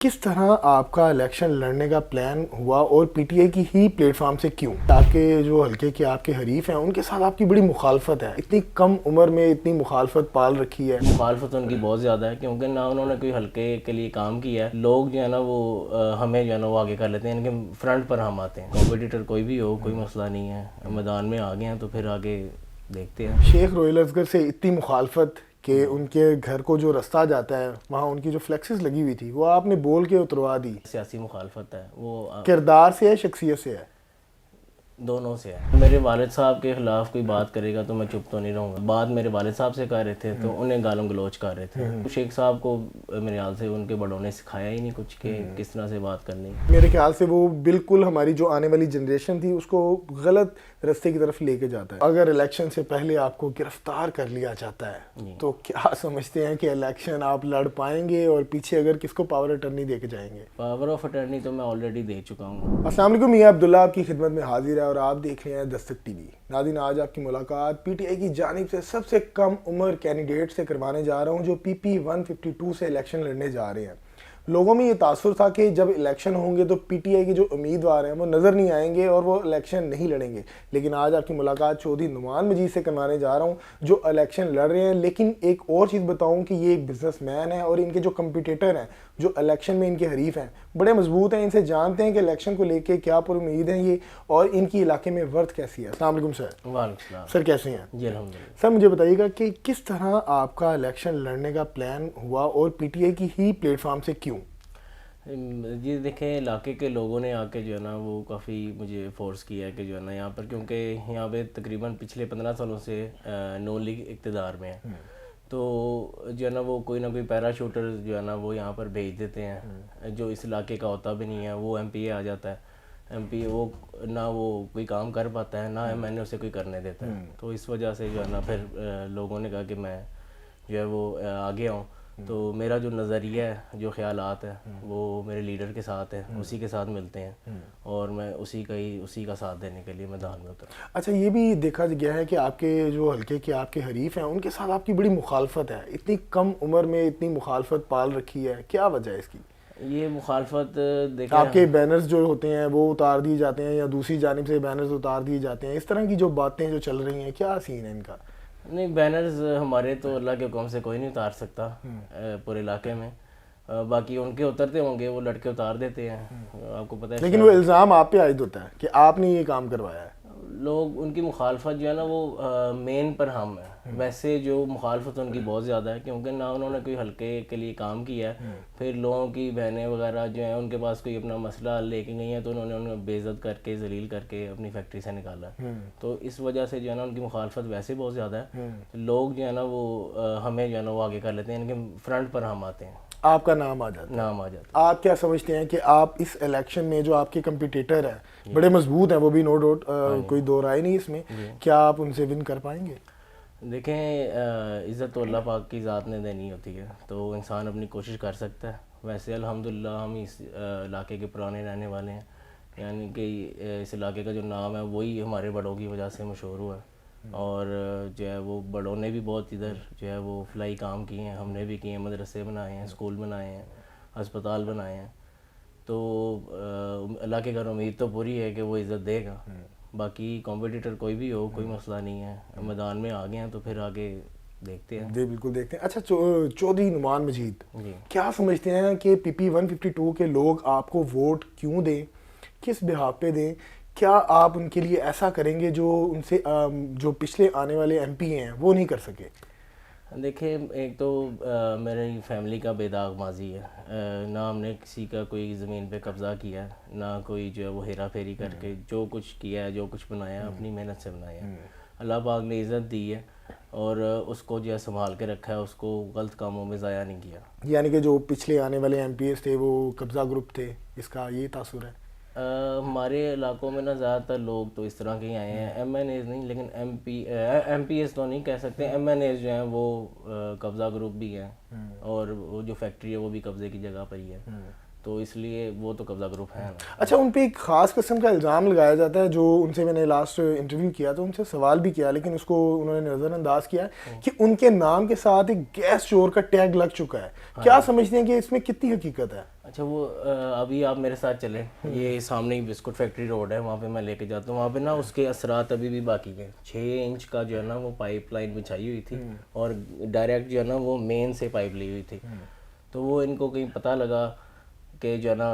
کس طرح آپ کا الیکشن لڑنے کا پلان ہوا اور پی ٹی آئی کی ہی پلیٹ فارم سے کیوں؟ آپ کے جو حلقے کے آپ کے حریف ہیں ان کے ساتھ آپ کی بڑی مخالفت ہے، اتنی کم عمر میں اتنی مخالفت پال رکھی ہے۔ مخالفت ان کی بہت زیادہ ہے کیونکہ نہ انہوں نے کوئی حلقے کے لیے کام کیا ہے۔ لوگ جو ہے نا وہ ہمیں جو ہے نا وہ آگے کر لیتے ہیں، ان کے فرنٹ پر ہم آتے ہیں۔ کمپیٹیٹر کوئی بھی ہو، کوئی مسئلہ نہیں ہے، میدان میں آ گئے ہیں تو پھر آگے دیکھتے ہیں۔ شیخ رویل اصغر سے اتنی مخالفت کہ ان کے گھر کو جو رستہ جاتا ہے وہاں ان کی جو فلیکسز لگی ہوئی تھی وہ آپ نے بول کے اتروا دی۔ سیاسی مخالفت ہے، وہ کردار سے ہے، شخصیت سے ہے؟ دونوں سے ہے۔ میرے والد صاحب کے خلاف کوئی بات کرے گا تو میں چپ تو نہیں رہوں گا۔ بات میرے والد صاحب سے کر رہے تھے تو انہیں گالم گلوچ کر رہے تھے۔ شیخ صاحب کو میرے خیال سے ان کے بڑوں نے سکھایا ہی نہیں کچھ کہ کس طرح سے بات کرنی۔ میرے خیال سے وہ بالکل ہماری جو آنے والی جنریشن تھی اس کو غلط رستے کی طرف لے کے جاتا ہے۔ اگر الیکشن سے پہلے آپ کو گرفتار کر لیا جاتا ہے تو کیا سمجھتے ہیں کہ الیکشن آپ لڑ پائیں گے، اور پیچھے اگر کس کو پاور اٹرنی دے کے جائیں گے؟ پاور آف اٹرنی تو میں آلریڈی دے چکا ہوں۔ السلام علیکم، میاں عبداللہ آپ کی خدمت میں حاضر ہے اور آپ دیکھ رہے ہیں دستک ٹی وی۔ ناظرین، آج آپ کی ملاقات پی ٹی آئی کی جانب سے سب سے کم عمر کینڈیڈیٹ سے کروانے جا رہا ہوں جو پی پی 152 سے الیکشن لڑنے جا رہے ہیں۔ لوگوں میں یہ تاثر تھا کہ جب الیکشن ہوں گے تو پی ٹی آئی کے جو امیدوار ہیں وہ نظر نہیں آئیں گے اور وہ الیکشن نہیں لڑیں گے، لیکن آج آپ کی ملاقات چودھری نعمان مجید سے کروانے جا رہا ہوں جو الیکشن لڑ رہے ہیں۔ لیکن ایک اور چیز بتاؤں کہ یہ ایک بزنس مین ہے اور ان کے جو کمپیٹیٹر ہیں، جو الیکشن میں ان کے حریف ہیں، بڑے مضبوط ہیں۔ ان سے جانتے ہیں کہ الیکشن کو لے کے کیا پر امید ہیں یہ، اور ان کی علاقے میں ورتھ کیسی ہے۔ السلام علیکم سر۔ وعلیکم السلام۔ سر کیسے ہیں؟ جی الحمدللہ۔ سر مجھے بتائیے گا کہ کس طرح آپ کا الیکشن لڑنے کا پلان ہوا اور پی ٹی آئی کی ہی پلیٹ فارم سے کیوں؟ جی دیکھیں، علاقے کے لوگوں نے آ کے جو ہے نا وہ کافی مجھے فورس کیا ہے کہ جو ہے نا یہاں پر، کیونکہ یہاں پہ تقریباً پچھلے 15 سالوں سے نون لیگ اقتدار میں ہے، تو جو ہے نا وہ کوئی نہ کوئی پیرا شوٹر جو ہے نا وہ یہاں پر بھیج دیتے ہیں جو اس علاقے کا ہوتا بھی نہیں ہے۔ وہ ایم پی اے آ جاتا ہے، ایم پی اے وہ نہ وہ کوئی کام کر پاتا ہے، نہ ایم این اے اسے کوئی کرنے دیتا ہے۔ تو اس وجہ سے جو ہے نا پھر لوگوں نے کہا کہ میں جو ہے وہ آگے آؤں۔ تو میرا جو نظریہ ہے، جو خیالات ہیں، وہ میرے لیڈر کے ساتھ ہیں، اسی کے ساتھ ملتے ہیں، اور میں اسی کا ساتھ دینے کے لیے میدان میں اترا۔ اچھا، یہ بھی دیکھا گیا ہے کہ آپ کے جو حلقے کے آپ کے حریف ہیں ان کے ساتھ آپ کی بڑی مخالفت ہے، اتنی کم عمر میں اتنی مخالفت پال رکھی ہے، کیا وجہ ہے اس کی؟ یہ مخالفت دیکھیں، آپ کے بینرز جو ہوتے ہیں وہ اتار دیے جاتے ہیں یا دوسری جانب سے بینرز اتار دیے جاتے ہیں، اس طرح کی جو باتیں جو چل رہی ہیں، کیا سین ہے ان کا؟ نہیں، بینرز ہمارے تو اللہ کے حکم سے کوئی نہیں اتار سکتا پورے علاقے میں۔ باقی ان کے اترتے ہوں گے، وہ لڑکے اتار دیتے ہیں، آپ کو پتہ ہے۔ لیکن وہ الزام آپ پہ عائد ہوتا ہے کہ آپ نے یہ کام کروایا ہے۔ لوگ ان کی مخالفت جو ہے نا وہ مین پر ہم ہے، ویسے جو مخالفت ان کی بہت زیادہ ہے کیونکہ نہ انہوں نے کوئی حلقے کے لیے کام کیا ہے۔ پھر لوگوں کی بہنیں وغیرہ جو ہیں ان کے پاس کوئی اپنا مسئلہ لے کے گئی ہیں تو انہوں نے انہیں بے عزت کر کے ذلیل کر کے اپنی فیکٹری سے نکالا ہے۔ تو اس وجہ سے جو ہے نا ان کی مخالفت ویسے بہت زیادہ ہے۔ لوگ جو ہے نا وہ ہمیں جو ہے نا وہ آگے کر لیتے ہیں، ان کے فرنٹ پر ہم آتے ہیں، آپ کا نام آ جاتا ہے۔ نام آ جاتا ہے۔ آپ کیا سمجھتے ہیں کہ آپ اس الیکشن میں جو آپ کے کمپیٹیٹر ہیں بڑے مضبوط ہیں، وہ بھی نو ڈاؤٹ، کوئی دو رائے نہیں اس میں، کیا آپ ان سے ون کر پائیں گے؟ دیکھیں، عزت تو اللہ پاک کی ذات نے دینی ہوتی ہے، تو انسان اپنی کوشش کر سکتا ہے۔ ویسے الحمدللہ ہم اس علاقے کے پرانے رہنے والے ہیں، یعنی کہ اس علاقے کا جو نام ہے وہی ہمارے بڑوں کی وجہ سے مشہور ہوا ہے، اور جو ہے وہ بڑوں نے بھی بہت ادھر جو ہے وہ فلائی کام کیے ہیں، ہم نے بھی کیے ہیں، مدرسے بنائے ہیں، اسکول بنائے ہیں، ہسپتال بنائے ہیں۔ تو اللہ کے گھر امید تو پوری ہے کہ وہ عزت دے گا۔ باقی کمپیٹیٹر کوئی بھی ہو، کوئی مسئلہ نہیں ہے، میدان میں آ گئے ہیں تو پھر آگے دیکھتے ہیں۔ جی بالکل دیکھتے ہیں۔ اچھا، چودھری نعمان مجید، جی، کیا سمجھتے ہیں کہ پی پی 152 کے لوگ آپ کو ووٹ کیوں دیں، کس بحاف پہ دیں؟ کیا آپ ان کے لیے ایسا کریں گے جو ان سے جو پچھلے آنے والے ایم پی ہیں وہ نہیں کر سکے؟ دیکھیں، ایک تو میری فیملی کا بے داغ ماضی ہے، نہ ہم نے کسی کا کوئی زمین پہ قبضہ کیا ہے، نہ کوئی جو ہے وہ ہیرا پھیری کر کے جو کچھ کیا ہے، جو کچھ بنایا ہے اپنی محنت سے بنایا ہے۔ اللہ پاک نے عزت دی ہے اور اس کو جو ہے سنبھال کے رکھا ہے، اس کو غلط کاموں میں ضائع نہیں کیا۔ یعنی کہ جو پچھلے آنے والے ایم پی ایس تھے وہ قبضہ گروپ تھے، اس کا یہ تاثر ہے؟ ہمارے علاقوں میں نا زیادہ تر لوگ تو اس طرح کے ہی آئے ہیں، ایم این ایز نہیں، لیکن ایم پی ایس تو نہیں کہہ سکتے، ایم این ایز جو ہیں وہ قبضہ گروپ بھی ہیں، اور وہ جو فیکٹری ہے وہ بھی قبضے کی جگہ پر ہی ہے، تو اس لیے وہ تو قبضہ گروپ ہیں۔ اچھا، ان پہ ایک خاص قسم کا الزام لگایا جاتا ہے جو ان سے میں نے لاسٹ انٹرویو کیا تو ان سے سوال بھی کیا، لیکن اس کو انہوں نے نظر انداز کیا کہ ان کے نام کے ساتھ ایک گیس چور کا ٹیگ لگ چکا ہے۔ کیا سمجھتے ہیں کہ اس میں کتنی حقیقت ہے؟ اچھا وہ ابھی آپ میرے ساتھ چلیں, یہ سامنے ہی بسکٹ فیکٹری روڈ ہے, وہاں پہ میں لے کے جاتا ہوں. وہاں پہ نا اس کے اثرات ابھی بھی باقی ہیں. 6 انچ کا جو ہے نا وہ پائپ لائن بچھائی ہوئی تھی اور ڈائریکٹ جو ہے نا وہ مین سے پائپ لی ہوئی تھی. تو وہ ان کو کہیں پتہ لگا کہ جو ہے نا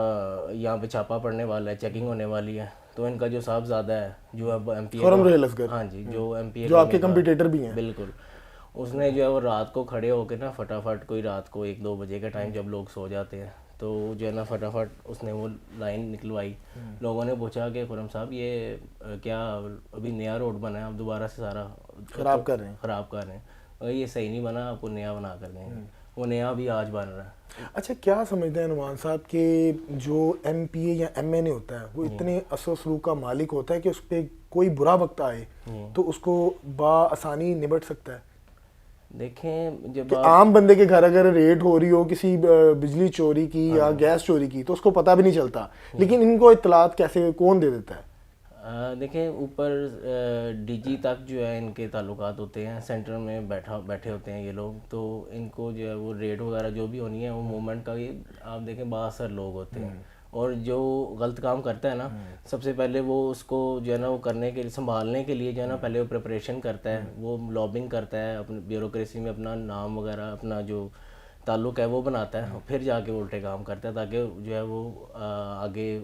یہاں پہ چھاپا پڑنے والا ہے, چیکنگ ہونے والی ہے, تو ان کا جو صاحبزادہ ہے جو اب ایم پی اے, ہاں جی, جو ایم پی اے جو آپ کے کمپیٹیٹر بھی ہیں, بالکل, اس نے جو ہے وہ رات کو کھڑے ہو کے نا فٹافٹ, کوئی رات کو 1-2 بجے کا ٹائم جب لوگ سو جاتے ہیں, تو جو ہے نا فٹافٹ اس نے وہ لائن نکلوائی. لوگوں نے پوچھا کہ خرم صاحب یہ کیا ابھی نیا روڈ بنا ہے, آپ دوبارہ سے سارا خراب کر رہے ہیں, یہ صحیح نہیں بنا, آپ کو نیا بنا کر دیں گے. وہ نیا بھی آج بن رہا ہے. اچھا کیا سمجھتے ہیں نعمان صاحب کہ جو ایم پی اے یا ایم این اے ہوتا ہے وہ اتنے اثر و سلوک کا مالک ہوتا ہے کہ اس پہ کوئی برا وقت آئے تو اس کو بآسانی نبٹ سکتا ہے؟ دیکھیں جب عام بندے کے گھر اگر ریٹ ہو رہی ہو کسی بجلی چوری کی یا گیس چوری کی تو اس کو پتہ بھی نہیں چلتا, لیکن ان کو اطلاعات کیسے کون دے دیتا ہے؟ دیکھیں اوپر ڈی جی تک جو ہے ان کے تعلقات ہوتے ہیں, سینٹر میں بیٹھے ہوتے ہیں یہ لوگ, تو ان کو جو ہے وہ ریٹ وغیرہ جو بھی ہونی ہے وہ موومنٹ کا بھی آپ دیکھیں بااثر لوگ ہوتے ہیں. اور جو غلط کام کرتا ہے نا, سب سے پہلے وہ اس کو جو ہے نا وہ کرنے کے لیے, سنبھالنے کے لیے جو ہے نا پہلے وہ پریپریشن کرتا ہے, وہ لابنگ کرتا ہے, اپنے بیوروکریسی میں اپنا نام وغیرہ اپنا جو تعلق ہے وہ بناتا ہے, اور پھر جا کے الٹے کام کرتا ہے تاکہ جو ہے وہ آگے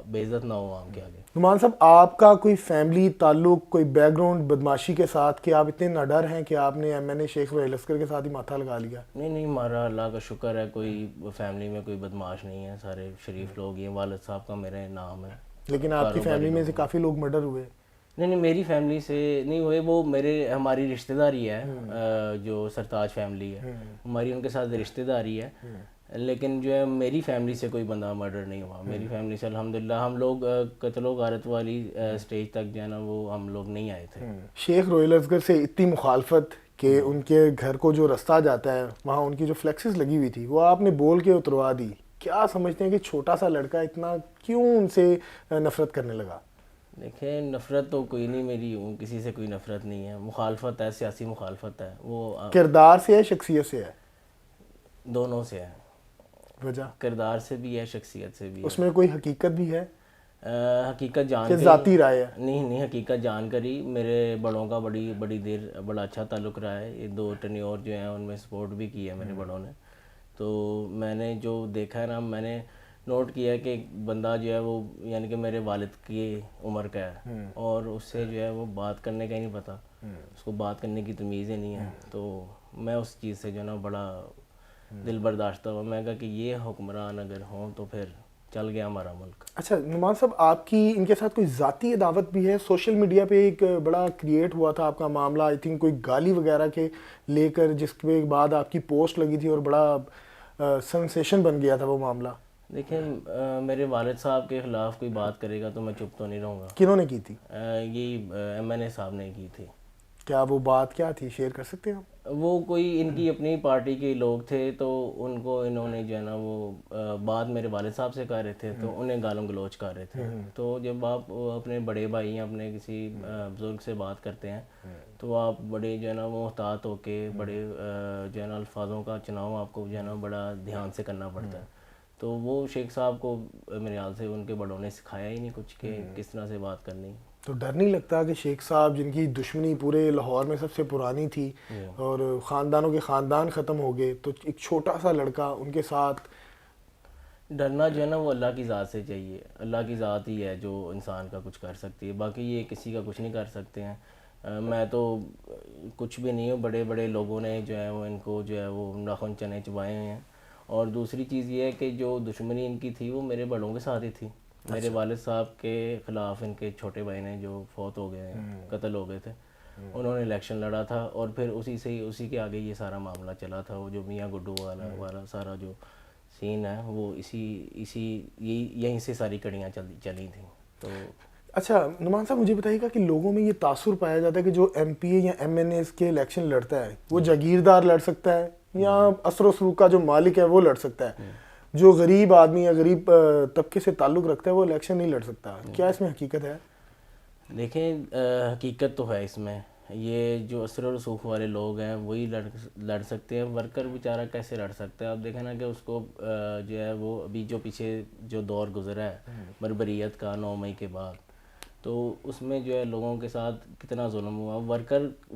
بے عزت نہ ہو عوام کے آگے. نعمان صاحب آپ کا کوئی فیملی تعلق, کوئی بیک گراؤنڈ بدماشی کے ساتھ کہ آپ اتنے ناڈر ہیں کہ آپ نے ایم این اے شیخ سہیل لشکر کے ساتھ ہی ماتھا لگا لیا؟ نہیں, ہمارا اللہ کا شکر ہے, کوئی فیملی میں کوئی بدماش نہیں ہے, سارے شریف لوگ ہیں. والد صاحب کا میرے نام ہے. لیکن آپ کی فیملی میں سے کافی لوگ مرڈر ہوئے؟ نہیں, میری فیملی سے نہیں ہوئے, وہ ہماری رشتہ داری ہے, جو سرتاج فیملی ہے ہماری, ان کے ساتھ رشتہ داری ہے. لیکن جو ہے میری فیملی سے کوئی بندہ مرڈر نہیں ہوا. میری فیملی سے الحمدللہ ہم لوگ قتل و غارت والی سٹیج تک جو ہے نا وہ ہم لوگ نہیں آئے تھے. شیخ سہیل اصغر سے اتنی مخالفت کہ ان کے گھر کو جو رستہ جاتا ہے وہاں ان کی جو فلیکسز لگی ہوئی تھی وہ آپ نے بول کے اتروا دی. کیا سمجھتے ہیں کہ چھوٹا سا لڑکا اتنا کیوں ان سے نفرت کرنے لگا؟ دیکھیں نفرت تو کوئی نہیں, میری کسی سے کوئی نفرت نہیں ہے. مخالفت ہے, سیاسی مخالفت ہے, وہ کردار سے ہے شخصیت سے ہے؟ دونوں سے ہے. وجہ کردار سے بھی ہے, شخصیت سے بھی ہے. اس میں کوئی حقیقت بھی ہے؟ حقیقت جان کہ ذاتی رائے ہے؟ نہیں, حقیقت جان کر ہی. میرے بڑوں کا بڑی دیر بڑا اچھا تعلق رہا ہے. یہ 2 ٹینیور جو ہیں ان میں سپورٹ بھی کی ہے میرے بڑوں نے. تو میں نے جو دیکھا ہے نا, میں نے نوٹ کیا ہے کہ ایک بندہ جو ہے وہ یعنی کہ میرے والد کی عمر کا ہے اور اس سے جو ہے وہ بات کرنے کا ہی نہیں پتہ, اس کو بات کرنے کی تمیز ہی نہیں ہے. تو میں اس چیز سے جو ہے نا بڑا دل برداشتہ ہوا. میں کہا کہ یہ حکمران اگر ہوں تو پھر چل گیا ہمارا ملک. اچھا نعمان صاحب آپ کی ان کے ساتھ کوئی ذاتی عداوت بھی ہے؟ سوشل میڈیا پہ ایک بڑا کریٹ ہوا تھا آپ کا معاملہ, آئی تھنک کوئی گالی وغیرہ کے لے کر, جس کے بعد آپ کی پوسٹ لگی تھی اور بڑا سنسیشن بن گیا تھا وہ معاملہ. دیکھیں میرے والد صاحب کے خلاف کوئی بات کرے گا تو میں چپ تو نہیں رہوں گا. کنہوں نے کی تھی؟ یہ ایم این اے صاحب نے کی تھی. کیا وہ بات کیا تھی, شیئر کر سکتے ہیں آپ؟ وہ کوئی ان کی اپنی پارٹی کے لوگ تھے, تو ان کو انہوں نے جو ہے نا وہ بات میرے والد صاحب سے کر رہے تھے, تو انہیں گالم گلوچ کر رہے تھے. تو جب آپ اپنے بڑے بھائی یا اپنے کسی بزرگ سے بات کرتے ہیں تو آپ بڑے جو ہے نا وہ محتاط ہو کے بڑے جو ہے نا الفاظوں کا چناؤ آپ کو جو ہے نا بڑا دھیان سے کرنا پڑتا ہے. تو وہ شیخ صاحب کو میرے خیال سے ان کے بڑوں نے سکھایا ہی نہیں کچھ کہ کس طرح سے بات کرنی. تو ڈر نہیں لگتا کہ شیخ صاحب جن کی دشمنی پورے لاہور میں سب سے پرانی تھی اور خاندانوں کے خاندان ختم ہو گئے, تو ایک چھوٹا سا لڑکا ان کے ساتھ؟ ڈرنا جو ہے نا وہ اللہ کی ذات سے چاہیے. اللہ کی ذات ہی ہے جو انسان کا کچھ کر سکتی ہے, باقی یہ کسی کا کچھ نہیں کر سکتے ہیں. میں تو کچھ بھی نہیں ہوں. بڑے بڑے لوگوں نے جو ہے وہ ان کو جو ہے وہ ناخن چنے چبائے ہیں. اور دوسری چیز یہ ہے کہ جو دشمنی ان کی تھی وہ میرے بڑوں کے ساتھ ہی تھی. میرے والد صاحب کے خلاف ان کے چھوٹے بھائی نے جو فوت ہو گئے ہیں, قتل ہو گئے تھے, انہوں نے الیکشن لڑا تھا اور پھر اسی کے آگے یہ سارا معاملہ چلا تھا. وہ جو میاں گڈو والا سارا جو سین ہے وہ یہیں سے ساری کڑیاں چلی تھیں. تو اچھا نعمان صاحب مجھے بتائیے گا کہ لوگوں میں یہ تاثر پایا جاتا ہے کہ جو ایم پی اے یا ایم این اے کے الیکشن لڑتا ہے وہ جاگیردار لڑ سکتا ہے یا اثر و سلوک کا جو مالک ہے وہ لڑ سکتا ہے, جو غریب آدمی یا غریب طبقے سے تعلق رکھتا ہے وہ الیکشن نہیں لڑ سکتا. کیا اس میں حقیقت ہے؟ دیکھیں حقیقت تو ہے اس میں. یہ جو اثر و رسوخ والے لوگ ہیں وہی لڑ سکتے ہیں. ورکر بیچارہ کیسے لڑ سکتا ہے؟ آپ دیکھیں نا کہ اس کو جو ہے وہ ابھی جو پیچھے جو دور گزرا ہے بربریت کا 9 مئی کے بعد، تو اس میں جو ہے لوگوں کے ساتھ کتنا ظلم ہوا.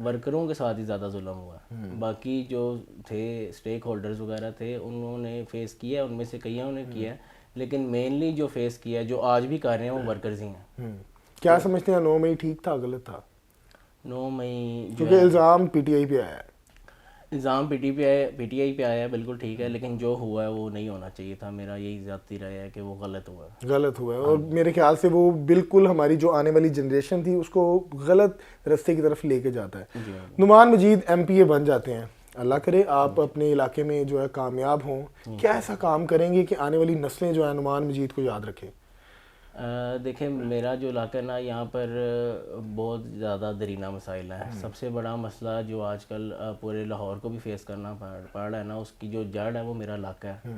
ورکروں کے ساتھ ہی زیادہ ظلم ہوا. باقی جو تھے اسٹیک ہولڈرز وغیرہ تھے انہوں نے فیس کیا ہے، ان میں سے کئیوں نے کیا ہے، لیکن مینلی جو فیس کیا ہے جو آج بھی کر رہے ہیں وہ ورکرز ہی ہیں. کیا سمجھتے ہیں 9 مئی ٹھیک تھا غلط تھا؟ 9 مئی کیونکہ الزام پی ٹی آئی پہ آیا ہے. الزام پی ٹی آئی پہ آیا ہے، بالکل ٹھیک ہے، لیکن جو ہوا ہے وہ نہیں ہونا چاہیے تھا. میرا یہی ذاتی رائے ہے کہ وہ غلط ہوا ہے. غلط ہوا ہے، اور میرے خیال سے وہ بالکل ہماری جو آنے والی جنریشن تھی اس کو غلط رستے کی طرف لے کے جاتا ہے. نعمان مجید ایم پی اے بن جاتے ہیں، اللہ کرے آپ اپنے علاقے میں جو ہے کامیاب ہوں. کیا ایسا کام کریں گے کہ آنے والی نسلیں جو ہے نعمان مجید کو یاد رکھیں؟ دیکھیں میرا جو علاقہ ہے نا یہاں پر بہت زیادہ درینہ مسائل ہیں. سب سے بڑا مسئلہ جو آج کل پورے لاہور کو بھی فیس کرنا پڑ رہا ہے نا، اس کی جو جڑ ہے وہ میرا علاقہ ہے.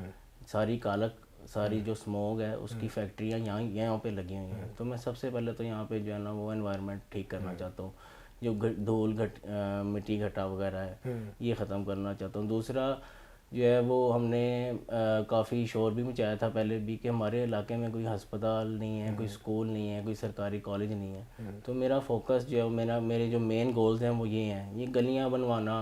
ساری کالک، ساری جو سموگ ہے اس کی فیکٹریاں یہاں پہ لگی ہوئی ہیں. تو میں سب سے پہلے تو یہاں پہ جو ہے نا وہ انوائرمنٹ ٹھیک کرنا چاہتا ہوں. جو دھول مٹی گھٹا وغیرہ ہے یہ ختم کرنا چاہتا ہوں. دوسرا جو ہے وہ ہم نے کافی شور بھی مچایا تھا پہلے بھی کہ ہمارے علاقے میں کوئی ہسپتال نہیں ہے، کوئی اسکول نہیں ہے، کوئی سرکاری کالج نہیں ہے. تو میرا فوکس جو ہے میرے جو مین گولز ہیں وہ یہ ہیں. یہ گلیاں بنوانا،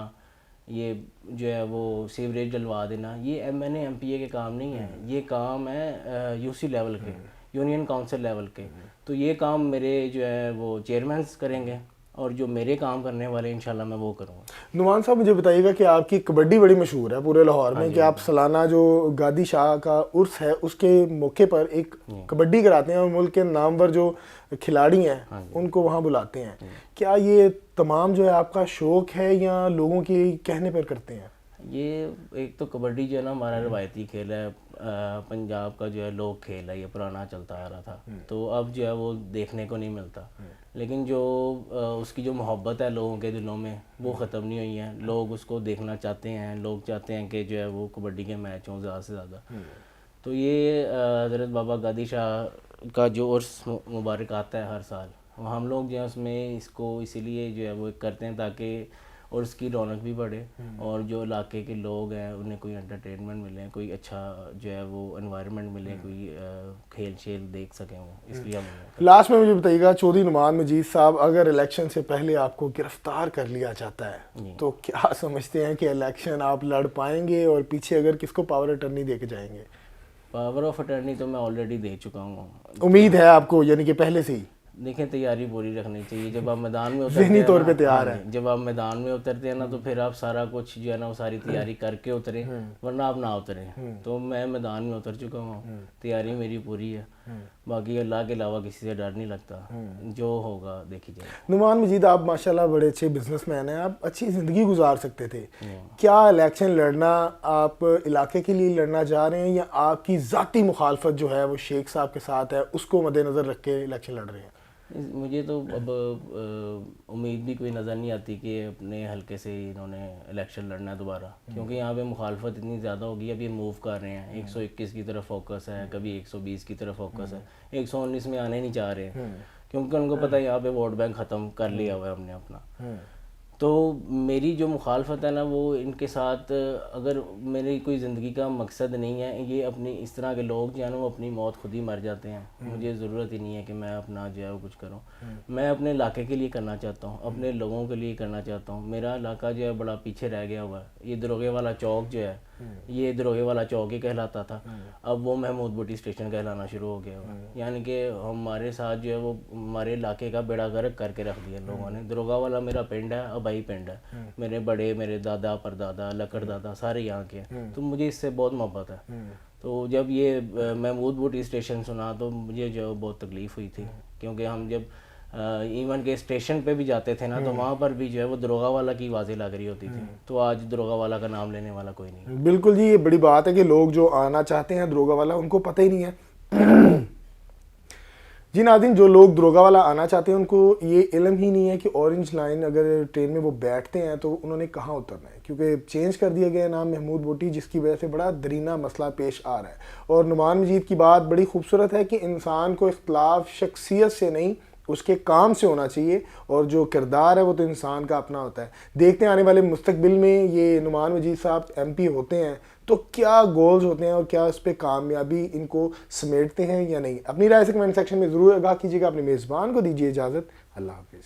یہ جو ہے وہ سیوریج ڈلوا دینا، یہ ایم پی اے کے کام نہیں ہے. یہ کام ہے یو سی لیول کے، یونین کونسل لیول کے. تو یہ کام میرے جو ہے وہ چیئرمینس کریں گے، اور جو میرے کام کرنے والے انشاءاللہ میں وہ کروں گا. نعمان صاحب مجھے بتائیے گا کہ آپ کی کبڈی بڑی مشہور ہے پورے لاہور میں، کہ آپ سالانہ جو گادی شاہ کا عرس ہے اس کے موقع پر ایک کبڈی کراتے ہیں اور ملک کے نامور جو کھلاڑی ہیں ان کو وہاں بلاتے ہیں. کیا یہ تمام جو ہے آپ کا شوق ہے یا لوگوں کے کہنے پر کرتے ہیں؟ یہ ایک تو کبڈی جو ہے نا ہمارا روایتی کھیل ہے، پنجاب کا جو ہے لوک کھیل ہے، یہ پرانا چلتا آ رہا تھا. تو اب جو ہے وہ دیکھنے کو نہیں ملتا، لیکن جو اس کی جو محبت ہے لوگوں کے دلوں میں وہ ختم نہیں ہوئی ہے. لوگ اس کو دیکھنا چاہتے ہیں، لوگ چاہتے ہیں کہ جو ہے وہ کبڈی کے میچ ہوں زیادہ سے زیادہ. تو یہ حضرت بابا گادی شاہ کا جو عرس مبارک آتا ہے ہر سال، ہم لوگ جو ہے اس میں اس کو اسی لیے جو ہے وہ کرتے ہیں تاکہ اور اس کی رونق بھی بڑھے، اور جو علاقے کے لوگ ہیں انہیں کوئی انٹرٹینمنٹ ملے، کوئی اچھا جو ہے وہ انوائرمنٹ ملے، کوئی کھیل شیل دیکھ سکیں وہ. اس لیے ہم لاسٹ میں مجھے بتائیے گا چودھری نعمان مجید صاحب، اگر الیکشن سے پہلے آپ کو گرفتار کر لیا جاتا ہے تو کیا سمجھتے ہیں کہ الیکشن آپ لڑ پائیں گے، اور پیچھے اگر کس کو پاور اٹرنی دے کے جائیں گے؟ پاور آف اٹرنی تو میں آلریڈی دے چکا ہوں. امید ہے آپ کو، یعنی کہ پہلے سے ہی؟ دیکھیں تیاری پوری رکھنی چاہیے. جب آپ میدان میں ذہنی طور پہ تیار ہیں؟ جب آپ میدان میں اترتے ہیں نا تو پھر آپ سارا کچھ جو ہے نا وہ ساری تیاری کر کے اتریں، ورنہ آپ نہ اتریں. تو میں میدان میں اتر چکا ہوں، تیاری میری پوری ہے. باقی اللہ کے علاوہ کسی سے ڈر نہیں لگتا، جو ہوگا دیکھی جائے. نعمان مجید آپ ماشاءاللہ بڑے اچھے بزنس مین ہیں، آپ اچھی زندگی گزار سکتے تھے. کیا الیکشن لڑنا آپ علاقے کے لیے لڑنا چاہ رہے ہیں، یا آپ کی ذاتی مخالفت جو ہے وہ شیخ صاحب کے ساتھ ہے اس کو مد نظر رکھ کے الیکشن لڑ رہے ہیں؟ مجھے تو اب امید بھی کوئی نظر نہیں آتی کہ اپنے حلقے سے انہوں نے الیکشن لڑنا ہے دوبارہ، کیونکہ یہاں پہ مخالفت اتنی زیادہ ہوگی. اب یہ موو کر رہے ہیں، 121 کی طرف فوکس ہے، کبھی 120 کی طرف فوکس ہے، 119 میں آنے نہیں چاہ رہے ہیں، کیونکہ ان کو پتہ ہے یہاں پہ ووٹ بینک ختم کر لیا ہوا ہے ہم نے اپنا. تو میری جو مخالفت ہے نا وہ ان کے ساتھ، اگر میری کوئی زندگی کا مقصد نہیں ہے، یہ اپنی اس طرح کے لوگ جو ہیں نا وہ اپنی موت خود ہی مر جاتے ہیں. مجھے ضرورت ہی نہیں ہے کہ میں اپنا جو ہے وہ کچھ کروں. میں اپنے علاقے کے لیے کرنا چاہتا ہوں، اپنے لوگوں کے لیے کرنا چاہتا ہوں. میرا علاقہ جو ہے بڑا پیچھے رہ گیا ہوا ہے. یہ دروگے والا چوک جو ہے یہ دروگے والا چوک ہی کہلاتا تھا، اب وہ محمود بوٹی اسٹیشن کہلانا شروع ہو گیا ہوا. یعنی کہ ہمارے ساتھ جو ہے وہ ہمارے علاقے کا بیڑا غرق کر کے رکھ دیا لوگوں نے. دروگا والا میرا پنڈ ہے، ابائی پنڈ ہے. میرے بڑے، میرے دادا پردادا، لکڑ دادا سارے یہاں کے ہیں. تو مجھے اس سے بہت محبت ہے. تو جب یہ محمود بوٹی اسٹیشن سنا تو مجھے جو بہت تکلیف ہوئی تھی، کیونکہ ہم جب ایون کے اسٹیشن پہ بھی جاتے تھے نا تو وہاں پر بھی جو ہے وہ دروگا والا کی آوازیں لگ رہی ہوتی تھی. تو آج دروگا والا کا نام لینے والا کوئی نہیں. بالکل جی، یہ بڑی بات ہے کہ لوگ جو آنا چاہتے ہیں دروگا والا ان کو پتہ ہی نہیں ہے. جی ناظرین، جو لوگ دروگا والا آنا چاہتے ہیں ان کو یہ علم ہی نہیں ہے کہ اورنج لائن اگر ٹرین میں وہ بیٹھتے ہیں تو انہوں نے کہاں اترنا ہے، کیونکہ چینج کر دیا گیا نام محمود بوٹی، جس کی وجہ سے بڑا درینہ مسئلہ پیش آ رہا ہے. اور نعمان مجید کی بات بڑی خوبصورت ہے کہ انسان کو اختلاف شخصیت سے نہیں اس کے کام سے ہونا چاہیے، اور جو کردار ہے وہ تو انسان کا اپنا ہوتا ہے۔ دیکھتے ہیں آنے والے مستقبل میں یہ نعمان مجید صاحب MP ہوتے ہیں تو کیا گولز ہوتے ہیں اور کیا اس پہ کامیابی ان کو سمیٹتے ہیں یا نہیں۔ اپنی رائے سے کمنٹ سیکشن میں ضرور آگاہ کیجیے گا۔ اپنے میزبان کو دیجیے اجازت، اللہ حافظ۔